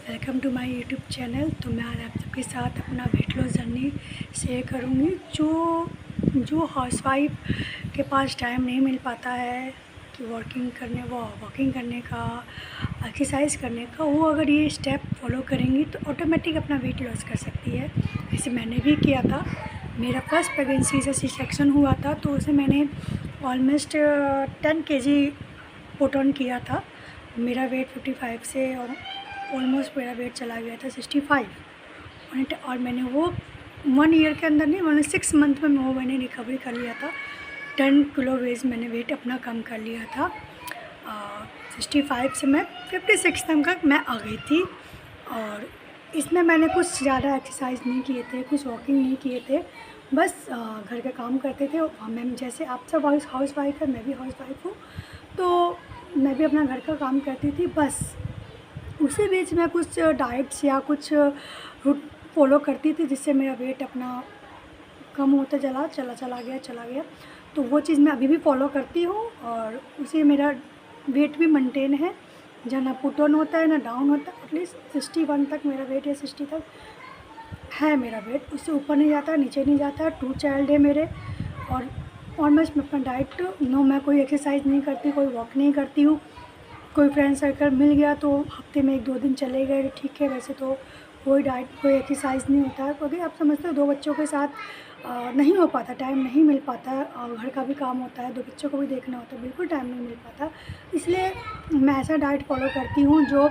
Welcome to my YouTube channel. तो मैं आज आप सबके साथ अपना वेट लॉस जर्नी शेयर करूँगी। जो हाउसवाइफ के पास टाइम नहीं मिल पाता है कि वॉकिंग करने का, एक्सरसाइज करने का, वो अगर ये स्टेप फॉलो करेंगी तो ऑटोमेटिक अपना वेट लॉस कर सकती है। जैसे मैंने भी किया था। मेरा फर्स्ट प्रेगनेंसी से सी सेक्शन हुआ था, तो उसे मैंने ऑलमोस्ट 10 kg पुट ऑन किया था। मेरा वेट 55 से और ऑलमोस्ट मेरा वेट चला गया था 65। और मैंने वो 1 ईयर के अंदर नहीं, मैंने 6 मंथ में मैंने रिकवरी कर लिया था। 10 किलो मैंने वेट अपना कम कर लिया था। 65 से मैं 56 तक मैं आ गई थी। और इसमें मैंने कुछ ज़्यादा एक्सरसाइज नहीं किए थे, कुछ वॉकिंग नहीं किए थे, बस घर के काम करते थे। मैं जैसे आप सब हाउस वाइफ है, मैं भी हाउस वाइफ हूँ, तो मैं भी अपना घर का काम करती थी। बस उसी बीच में कुछ डाइट्स या कुछ रूट फॉलो करती थी, जिससे मेरा वेट अपना कम होता चला गया। तो वो चीज़ मैं अभी भी फॉलो करती हूँ और उसी मेरा वेट भी मेंटेन है, जहाँ ना पुट ऑन होता है ना डाउन होता है। एटलीस्ट 61 तक मेरा वेट या 60 तक है मेरा वेट, उससे ऊपर नहीं जाता, नीचे नहीं जाता। 2 चाइल्ड है मेरे। और ऑलमोस्ट मैं अपना डाइट मैं कोई एक्सरसाइज नहीं करती, कोई वॉक नहीं करती हूँ। कोई फ्रेंड सर्कल मिल गया तो हफ्ते में 1-2 दिन चले गए, ठीक है। वैसे तो कोई डाइट कोई एक्सरसाइज नहीं होता है, क्योंकि आप समझते हो 2 बच्चों के साथ नहीं हो पाता, टाइम नहीं मिल पाता है। और घर का भी काम होता है, 2 बच्चों को भी देखना होता है, बिल्कुल टाइम नहीं मिल पाता। इसलिए मैं ऐसा डाइट फॉलो करती हूँ जो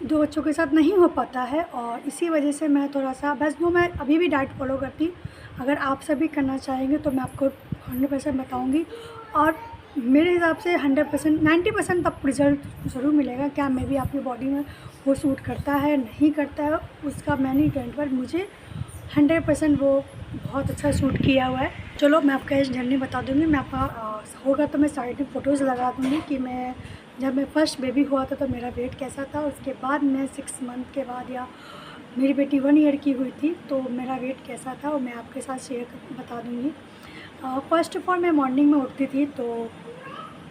2 बच्चों के साथ नहीं हो पाता है। और इसी वजह से मैं थोड़ा सा बस वो मैं अभी भी डाइट फॉलो करती हूँ। अगर आप सभी करना चाहेंगे तो मैं आपको 100% बताऊँगी। और मेरे हिसाब से 100% 90% तक रिज़ल्ट ज़रूर मिलेगा। क्या मे भी आपकी बॉडी में वो सूट करता है नहीं करता है, उसका मैं नहीं जानती, पर मुझे 100% वो बहुत अच्छा सूट किया हुआ है। चलो मैं आपका इस जर्नी बता दूँगी। मैं आपका होगा तो मैं साइड में फ़ोटोज़ लगा दूँगी कि मैं जब मैं फर्स्ट बेबी हुआ था तो मेरा वेट कैसा था। उसके बाद मैं 6 मंथ के बाद, या मेरी बेटी 1 ईयर की हुई थी, तो मेरा वेट कैसा था वो मैं आपके साथ बता दूँगी। फ़र्स्ट ऑफ ऑल मैं मॉर्निंग में उठती थी, तो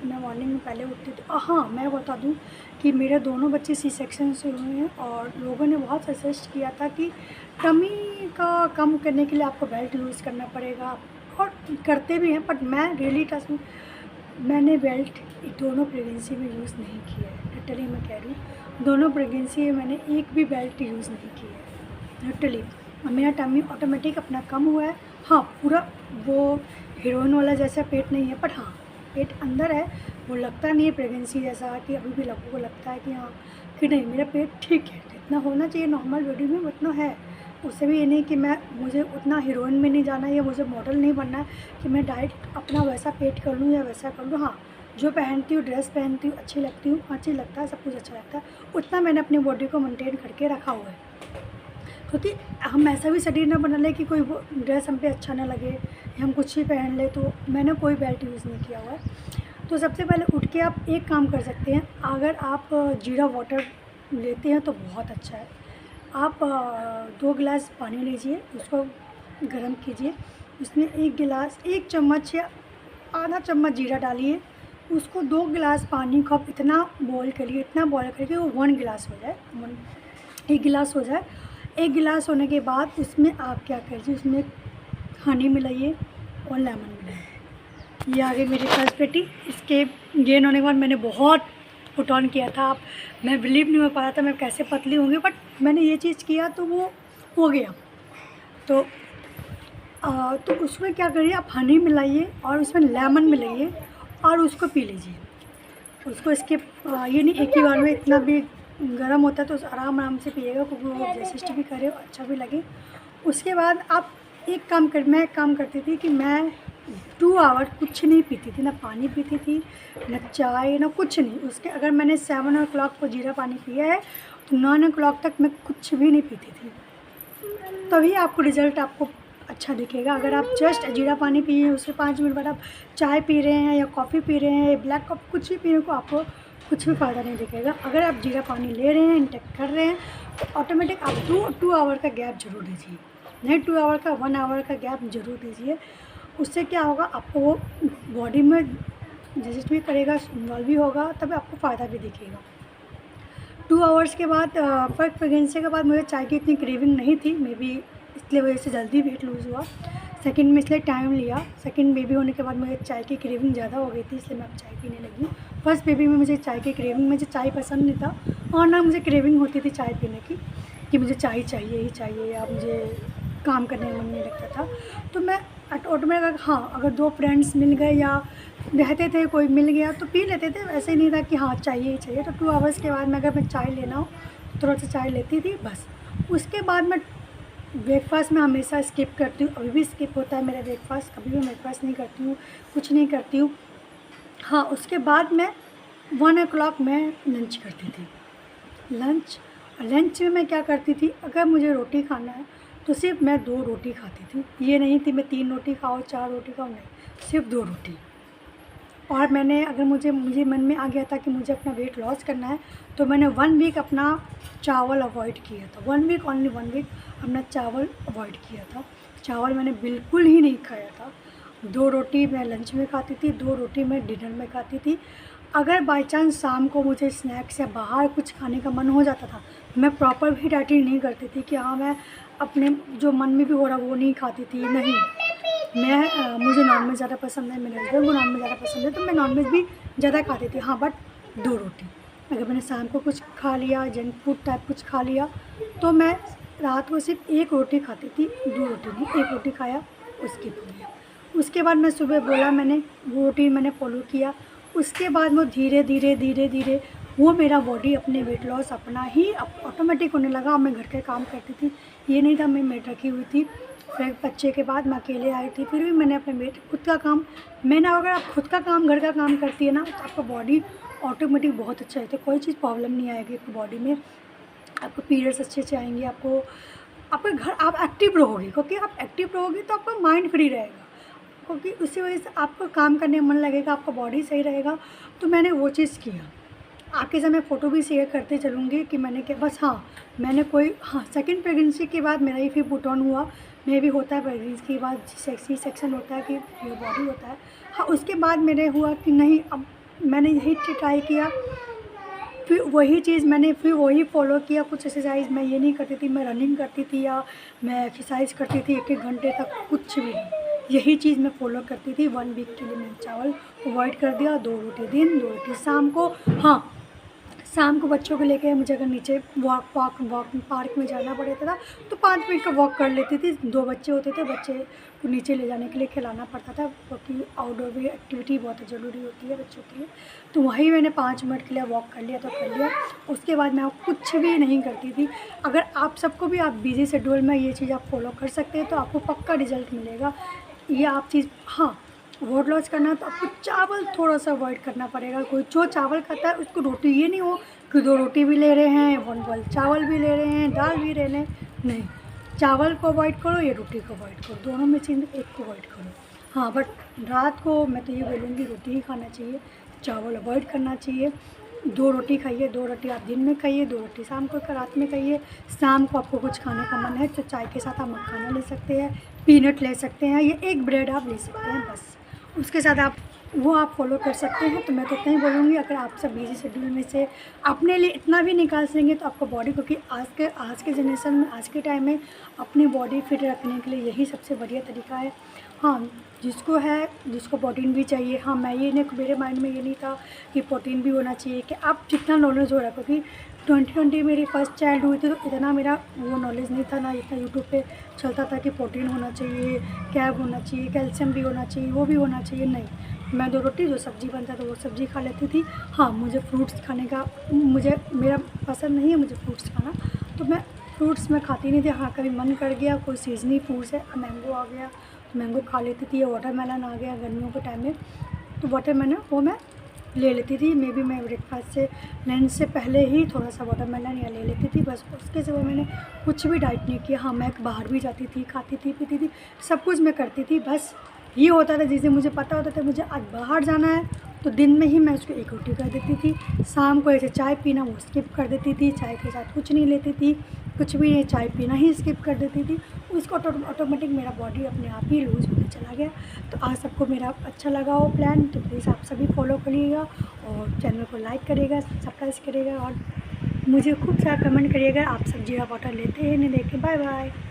मैं मॉर्निंग में पहले उठती थी। हाँ, मैं बता दूँ कि मेरे दोनों बच्चे सी सेक्शन से हुए हैं, और लोगों ने बहुत सजेस्ट किया था कि टमी का कम करने के लिए आपको बेल्ट यूज़ करना पड़ेगा, और करते भी हैं। बट मैं रियली ट्रस्ट मैंने बेल्ट दोनों प्रेगनेंसी में यूज़ नहीं किया है। लिटरली मैं कह रही हूँ, दोनों प्रेगनेंसी में मैंने एक भी बेल्ट यूज़ नहीं किया है लिटरली। मेरा टमी ऑटोमेटिक अपना कम हुआ है। हाँ, पूरा वो हीरोइन वाला जैसा पेट नहीं है, बट हाँ पेट अंदर है। वो लगता नहीं है प्रेगनेंसी जैसा कि अभी भी लोगों को लगता है कि हाँ कि नहीं, मेरा पेट ठीक है, जितना होना चाहिए नॉर्मल बॉडी में उतना है। उससे भी ये नहीं कि मुझे उतना हीरोइन में नहीं जाना है, या मुझे मॉडल नहीं बनना है कि मैं डाइट अपना वैसा पेट कर लूँ या वैसा कर लूँ। हाँ, जो पहनती हूँ, ड्रेस पहनती हूँ, अच्छी लगती हूँ, अच्छी लगता है, सब कुछ अच्छा लगता है, उतना मैंने अपनी बॉडी को मेंटेन करके रखा हुआ है। क्योंकि हम ऐसा भी शरीर ना बना ले कि कोई वो ड्रेस हम पे अच्छा ना लगे, या हम कुछ ही पहन ले। तो मैंने कोई बेल्ट यूज़ नहीं किया हुआ है। तो सबसे पहले उठ के आप एक काम कर सकते हैं। अगर आप जीरा वाटर लेते हैं तो बहुत अच्छा है। आप 2 गिलास पानी लीजिए, उसको गर्म कीजिए, उसमें 1 चम्मच या आधा चम्मच जीरा डालिए। उसको 2 गिलास पानी को आप इतना बॉयल करिए कि वो 1 गिलास हो जाए, 1 गिलास हो जाए। 1 गिलास होने के बाद उसमें आप क्या कीजिए, उसमें हनी मिलाइए और लेमन मिलाइए। ये आ गई मेरी फर्स्ट बेटी। इसके गेन होने के बाद मैंने बहुत पुट ऑन किया था। मैं बिलीव नहीं हो पा रहा था मैं कैसे पतली होंगी, बट मैंने ये चीज़ किया तो वो हो गया। तो उसमें क्या करिए, आप हनी मिलाइए और उसमें लेमन मिलाइए और उसको पी लीजिए। उसको ये नहीं एक ही बार में, इतना भी गर्म होता है तो आराम से पिएगा, क्योंकि वो डाइजेस्ट भी करे और अच्छा भी लगे। उसके बाद आप मैं एक काम करती थी कि मैं 2 आवर कुछ नहीं पीती थी, ना पानी पीती थी, ना चाय, ना कुछ नहीं। उसके अगर मैंने 7 o'clock को जीरा पानी पिया है तो 9 o'clock तक मैं कुछ भी नहीं पीती थी। तभी आपको रिज़ल्ट आपको अच्छा दिखेगा। अगर आप जस्ट जीरा पानी पिए, उसके 5 मिनट बाद आप चाय पी रहे हैं या कॉफ़ी पी रहे हैं, ब्लैक कॉफ़ी कुछ भी पीने को, आपको कुछ भी फ़ायदा नहीं दिखेगा। अगर आप जीरा पानी ले रहे हैं, इंटेक कर रहे हैं, तो ऑटोमेटिक आप 2 आवर का गैप ज़रूर दीजिए। नहीं 2 आवर का, 1 आवर का गैप ज़रूर दीजिए। उससे क्या होगा, आपको वो बॉडी में डाइजेस्ट भी करेगा, इन्वॉल्व भी होगा, तब आपको फ़ायदा भी दिखेगा। 2 आवर्स के बाद फर्स्ट प्रेगनेंसी के बाद मुझे चाय की इतनी क्रेविंग नहीं थी, मे बी इसलिए वजह से जल्दी वेट लूज़ हुआ। सेकंड में इसलिए टाइम लिया, सेकंड बेबी होने के बाद मुझे चाय की क्रेविंग ज़्यादा हो गई थी, इसलिए मैं अब चाय पीने लगी। फर्स्ट बेबी में मुझे चाय की क्रेविंग, मुझे चाय पसंद नहीं था और ना मुझे क्रेविंग होती थी चाय पीने की कि मुझे चाय चाहिए ही चाहिए, या मुझे काम करने में मन नहीं लगता था। तो मैं ऑटोमेटिक हाँ, अगर 2 फ्रेंड्स मिल गए या रहते थे, कोई मिल गया तो पी लेते थे, ऐसे ही नहीं था कि हाँ चाहिए ही चाहिए। तो 2 आवर्स के बाद मैं अगर मैं चाय लेना हो तो थोड़ा सा चाय लेती थी बस। उसके बाद मैं ब्रेकफास्ट में हमेशा स्किप करती हूँ, अभी भी स्किप होता है मेरा ब्रेकफास्ट, कभी भी ब्रेकफास्ट नहीं करती हूँ, कुछ नहीं करती हूँ। हाँ, उसके बाद मैं 1 o'clock मैं लंच करती थी। लंच में मैं क्या करती थी, अगर मुझे रोटी खाना है तो सिर्फ मैं 2 रोटी खाती थी। ये नहीं थी मैं 3 रोटी खाऊँ, 4 रोटी खाऊँ, नहीं, सिर्फ 2 रोटी। और मैंने अगर मुझे मन में आ गया था कि मुझे अपना वेट लॉस करना है तो मैंने 1 वीक अपना चावल अवॉइड किया था। 1 वीक, ओनली 1 वीक अपना चावल अवॉइड किया था। चावल मैंने बिल्कुल ही नहीं खाया था। 2 रोटी मैं लंच में खाती थी, 2 रोटी मैं डिनर में खाती थी। अगर बाई चांस शाम को मुझे स्नैक्स या बाहर कुछ खाने का मन हो जाता था, मैं प्रॉपर भी डाइटिंग नहीं करती थी कि हाँ मैं अपने जो मन में भी हो रहा वो नहीं खाती थी, नहीं। मुझे नॉनवेज ज़्यादा पसंद है, मेरे हस्बैंड को नॉनवेज ज़्यादा पसंद है, तो मैं नॉनवेज भी ज़्यादा खाती थी। हाँ, बट 2 रोटी। अगर मैंने शाम को कुछ खा लिया, जंक फूड टाइप कुछ खा लिया, तो मैं रात को सिर्फ 1 रोटी खाती थी, 2 रोटी नहीं, 1 रोटी खाया, उसकी हो गया। उसके बाद मैं सुबह बोला, मैंने वो रूटीन मैंने फॉलो किया। उसके बाद वो धीरे धीरे वो मेरा बॉडी अपने वेट लॉस अपना ही ऑटोमेटिक होने लगा। मैं घर के काम करती थी, ये नहीं था मैं मेड रखी हुई थी। फिर बच्चे के बाद मैं अकेले आई थी, फिर भी मैंने अपने खुद का काम, अगर आप खुद का काम, घर का काम करती है ना, तो आपका बॉडी ऑटोमेटिक बहुत अच्छा रहता है। कोई चीज़ प्रॉब्लम नहीं आएगी आपकी बॉडी में, आपको पीरियड्स अच्छे से आएंगे, आपके घर आप एक्टिव रहोगे, क्योंकि आप एक्टिव रहोगे तो आपका माइंड फ्री रहेगा, क्योंकि उसी वजह से आपको काम करने में मन लगेगा, आपका बॉडी सही रहेगा। तो मैंने वो चीज़ किया। आपके साथ मैं फ़ोटो भी शेयर करते चलूँगी कि मैंने क्या, बस हाँ, सेकंड प्रेगनेंसी के बाद मेरा ये फिर पुट ऑन हुआ। मे भी होता है प्रेगनेंसी के बाद सी सेक्शन होता है कि ये बॉडी होता है। हाँ, उसके बाद मेरे हुआ कि नहीं, अब मैंने यही ट्राई किया, फिर वही फॉलो किया। कुछ एक्सरसाइज मैं ये नहीं करती थी, मैं रनिंग करती थी या मैं एक्सरसाइज करती थी 1-1 घंटे तक, कुछ भी नहीं। यही चीज़ मैं फॉलो करती थी। 1 वीक के लिए मैंने चावल अवॉइड कर दिया, 2 रोटी दिन, 2 रोटी शाम को। हाँ, शाम को बच्चों को लेकर मुझे अगर नीचे वॉक पार्क में जाना पड़ता था तो 5 मिनट का वॉक कर लेती थी। 2 बच्चे होते थे, बच्चे को नीचे ले जाने के लिए खिलाना पड़ता था, क्योंकि आउटडोर भी एक्टिविटी बहुत ज़रूरी होती है बच्चों के लिए। तो वहीं मैंने 5 मिनट के लिए वॉक कर लिया तो कर लिया। उसके बाद मैं कुछ भी नहीं करती थी। अगर आप सबको भी, आप बिजी शेड्यूल में ये चीज़ आप फॉलो कर सकते हैं तो आपको पक्का रिजल्ट मिलेगा। ये आप चीज़, हाँ, वेट लॉस करना तो आपको चावल थोड़ा सा अवॉइड करना पड़ेगा। कोई जो चावल खाता है उसको रोटी, ये नहीं हो कि 2 रोटी भी ले रहे हैं, 1 बोल चावल भी ले रहे हैं, दाल भी ले रहे हैं, नहीं। चावल को अवॉइड करो या रोटी को अवॉइड करो, दोनों में से एक को अवॉइड करो। हाँ, बट रात को मैं तो ये बोलूँगी रोटी ही खाना चाहिए, चावल अवॉइड करना चाहिए। 2 रोटी खाइए, 2 रोटी आप दिन में खाइए, 2 रोटी शाम को रात में खाइए। शाम को आपको कुछ खाने का मन है तो चाय के साथ आप मखाना ले सकते हैं, पीनट ले सकते हैं, या 1 ब्रेड आप ले सकते हैं, बस उसके साथ आप फॉलो कर सकते हैं। तो मैं तो इतना ही बोलूँगी, अगर आप सब बिजी शेड्यूल में से अपने लिए इतना भी निकाल सकेंगे तो आपको बॉडी, क्योंकि आज के जनरेशन में, आज के टाइम में अपनी बॉडी फिट रखने के लिए यही सबसे बढ़िया तरीका है। हाँ, जिसको प्रोटीन भी चाहिए, हाँ, मेरे माइंड में ये नहीं था कि प्रोटीन भी होना चाहिए, कि आप जितना नॉलेज हो रहा है, क्योंकि 2020 मेरी फर्स्ट चाइल्ड हुई थी तो इतना मेरा वो नॉलेज नहीं था ना, इतना यूट्यूब पे चलता था कि प्रोटीन होना चाहिए, कैब होना चाहिए, कैल्शियम भी होना चाहिए, वो भी होना चाहिए, नहीं। मैं 2 रोटी, जो सब्ज़ी बनता था वो सब्ज़ी खा लेती थी। हाँ, मुझे फ्रूट्स खाने का मेरा पसंद नहीं है मुझे फ्रूट्स खाना, तो मैं फ्रूट्स में खाती नहीं थी। हाँ, कभी मन कर गया, कोई सीजनी फ्रूट्स है, मैंगो आ गया तो मैंगो खा लेती थी, या वाटरमेलन आ गया गर्मियों के टाइम में तो वाटरमेलन वो मैं ले लेती थी। मे बी मैं ब्रेकफास्ट से, लंच से पहले ही थोड़ा सा वाटरमेलन या ले लेती थी, बस। उसके सिवा मैंने कुछ भी डाइट नहीं किया। हाँ, मैं बाहर भी जाती थी, खाती थी, पीती थी, सब कुछ मैं करती थी। बस ये होता था, जिसे मुझे पता होता था मुझे आज बाहर जाना है तो दिन में ही मैं उसको 1 रोटी कर देती थी। शाम को ऐसे चाय पीना वो स्किप कर देती थी, चाय के साथ कुछ नहीं लेती थी, कुछ भी नहीं, चाय पीना ही स्किप कर देती थी। उसको ऑटोमेटिक मेरा बॉडी अपने आप ही लूज़ होने चला गया। तो आज सबको मेरा अच्छा लगा हो प्लान, तो प्लीज़ आप सभी फॉलो करिएगा और चैनल को लाइक करिएगा, सब्सक्राइब करिएगा और मुझे खूब सारा कमेंट करिएगा आप सब जीरा वाटर लेते हैं नहीं लेके। Bye bye.